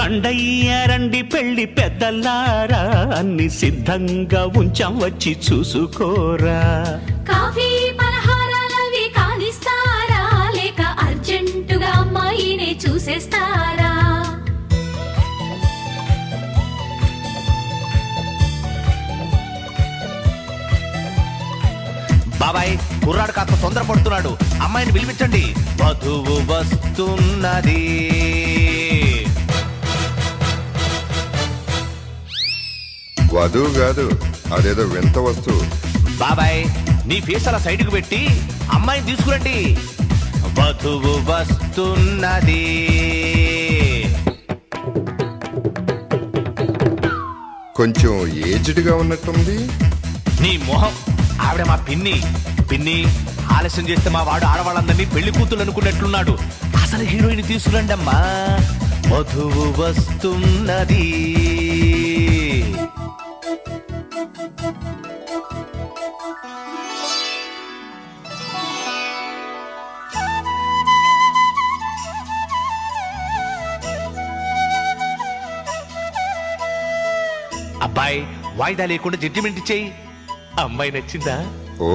రండయ్య రండి పెళ్లి పెద్దల్లారా, అన్ని సిద్ధంగా ఉంచాం వచ్చి చూసుకోరా. కాఫీ పలహారాలవి కానిస్తారా, లేక అర్జెంటుగా అమ్మాయినే చూసేస్తారా? బాబాయ్, కుర్రాడు కాస్త తొందరపడుతున్నాడు, అమ్మాయిని పిలిపించండి. వధువు వస్తున్నది. వధువు కాదు, అదేదో వింత వస్తువు. బాబాయ్, నీ ఫేస్ అలా సైడ్కు పెట్టి అమ్మాయిని తీసుకురండి. వధువు వస్తున్నది. కొంచెం ఏజ్డ్ గా ఉన్నట్టుంది. నీ మొహం, ఆవిడ మా పిన్ని. పిన్ని, ఆలస్యం చేస్తే మా వాడు ఆడవాళ్ళందరినీ పెళ్లి కూతురు అనుకున్నట్లున్నాడు. అసలు హీరోయిన్ తీసుకురండి అమ్మా. వధువు వస్తున్నది. అబ్బాయి, వాయిదా లేకుండా జడ్జిమెంట్ ఇచ్చేయి. అమ్మాయి నచ్చిందా?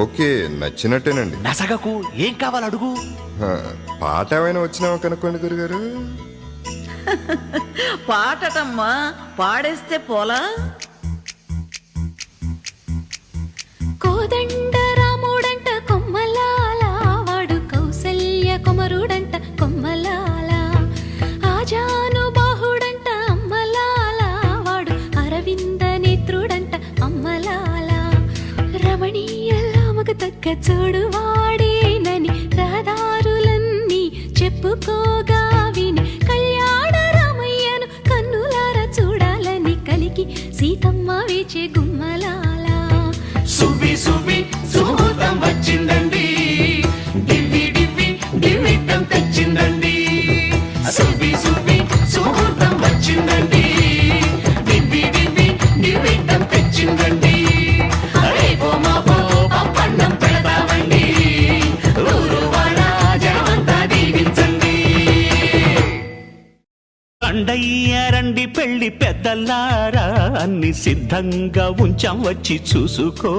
ఓకే, నచ్చినట్టేనండి. నసగకు, ఏం కావాలి అడుగు. పాట ఏమైనా వచ్చినావా కనుక్కోండి గురుగారు. పాటటమ్మా, పాడేస్తే పోలా. కోదండ రాముడంట కొమ్మలాల, వాడు కౌసల్య కుమరుడంట కొమ్మలాల. ఆజాను బాహుడంట అమ్మలాల, వాడు అరవింద నేత్రుడంట అమ్మలాల. రమణీయల్లా మగ తగ్గ చూడు వాడేనని రహదారులన్నీ చెప్పుకోగా విని, కళ్యాణ రామయ్యను కన్నులార చూడాలని కలిగి సీతమ్మ వేచే గుమ్మలాల. సువ్వి సువ్వి సుముహూర్తం వచ్చిందండి, డివ్వి డివ్వి డివ్విట్టం తెచ్చిందండి. సువ్వి సువ్వి సుముహూర్తం వచ్చిందండి, డివ్వి డివ్వి డివ్విట్టం తెచ్చిందండి. రేపో మాపో పప్పన్నం పెడతామండి, ఊరు వాడ జనమంతా దీవించండి. రండయ్య రండి పెళ్లి పెద్దల్లారా, అన్ని సిద్ధంగా ఉంచాం వచ్చి చూసుకో.